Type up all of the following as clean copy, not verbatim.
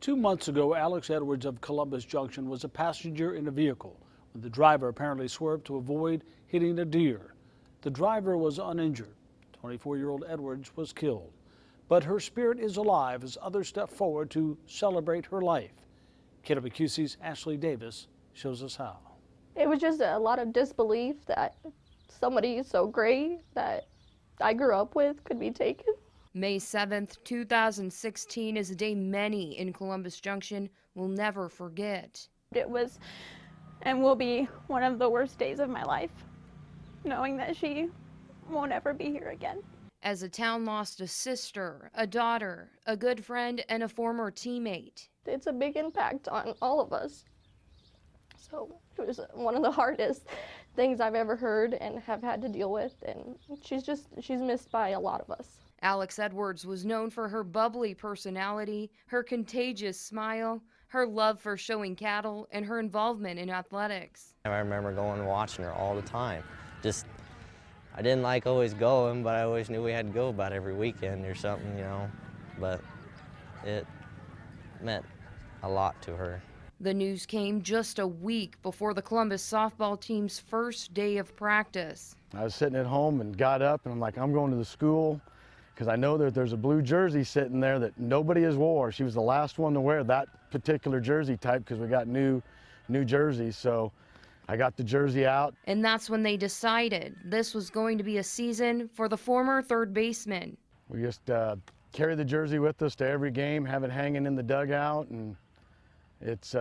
2 months ago, Alex Edwards of Columbus Junction was a passenger in a vehicle when the driver apparently swerved to avoid hitting a deer. The driver was uninjured. 24-year-old Edwards was killed. But her spirit is alive as others step forward to celebrate her life. KWQC's Ashley Davis shows us how. It was just a lot of disbelief that somebody so great that I grew up with could be taken. May 7th, 2016 is a day many in Columbus Junction will never forget. It was and will be one of the worst days of my life, knowing that she won't ever be here again. As the town lost a sister, a daughter, a good friend, and a former teammate. It's a big impact on all of us. So it was one of the hardest things I've ever heard and have had to deal with, and she's missed by a lot of us. Alex Edwards was known for her bubbly personality, her contagious smile, her love for showing cattle, and her involvement in athletics. I remember going and watching her all the time. I didn't like always going, but I always knew we had to go about every weekend or something, you know. But it meant a lot to her. The news came just a week before the Columbus softball team's first day of practice. I was sitting at home and got up and I'm like, I'm going to the school because I know that there's a blue jersey sitting there that nobody has wore. She was the last one to wear that particular jersey type because we got new jerseys. So I got the jersey out. And that's when they decided this was going to be a season for the former third baseman. We just carry the jersey with us to every game, have it hanging in the dugout, and it's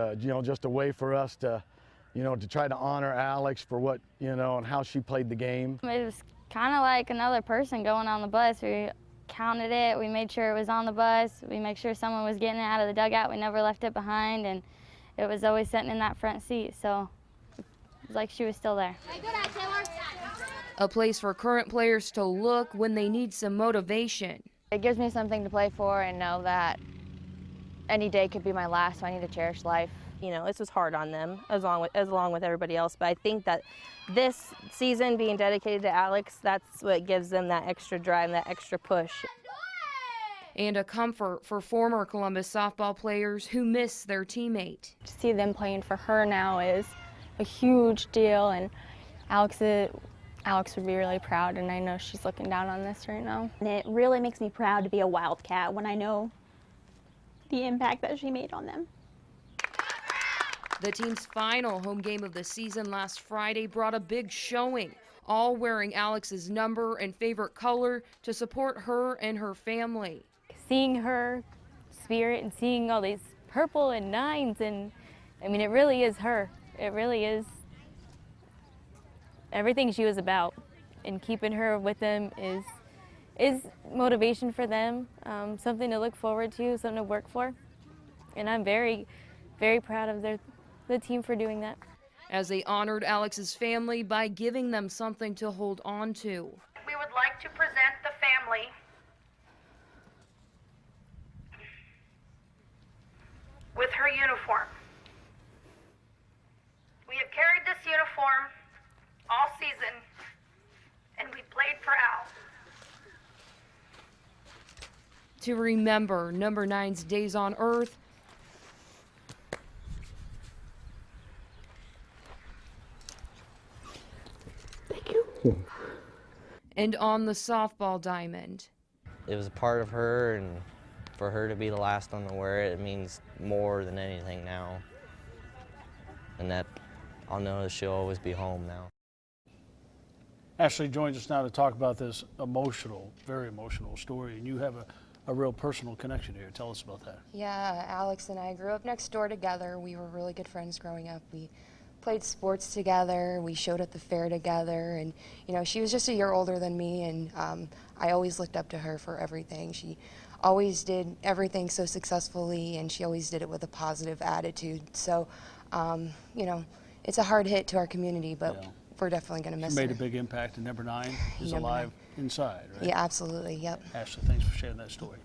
just a way for us to, to try to honor Alex for what, and how she played the game. It was kind of like another person going on the bus. We counted it, we made sure it was on the bus, we made sure someone was getting it out of the dugout, we never left it behind, and it was always sitting in that front seat, so it was like she was still there. A place for current players to look when they need some motivation. It gives me something to play for and know that any day could be my last, so I need to cherish life. You know, this was hard on them, as along with everybody else, but I think that this season being dedicated to Alex, that's what gives them that extra drive, that extra push. And a comfort for former Columbus softball players who miss their teammate. To see them playing for her now is a huge deal, and Alex would be really proud, and I know she's looking down on this right now. And it really makes me proud to be a Wildcat when I know the impact that she made on them. The team's final home game of the season last Friday brought a big showing, all wearing Alex's number and favorite color to support her and her family. Seeing her spirit and seeing all these purple and nines, and I mean, it really is her. It really is everything she was about, and keeping her with them is motivation for them, something to look forward to, something to work for, and I'm very, very proud of the team for doing that. As they honored Alex's family by giving them something to hold on to. We would like to present the family with her uniform. We have carried this uniform all season, and we played for Al. To remember number 9's days on Earth, and on the softball diamond. It was a part of her, and for her to be the last one to wear it, it means more than anything now. And that I'll know that she'll always be home now. Ashley joins us now to talk about this emotional, very emotional story, and you have a real personal connection here. Tell us about that. Yeah, Alex and I grew up next door together. We were really good friends growing up. We played sports together. We showed at the fair together, and she was just a year older than me, and I always looked up to her for everything. She always did everything so successfully, and she always did it with a positive attitude. So, it's a hard hit to our community, but we're definitely going to miss her. She made a big impact, and number 9 is alive inside, right? Yeah, absolutely, yep. Ashley, thanks for sharing that story.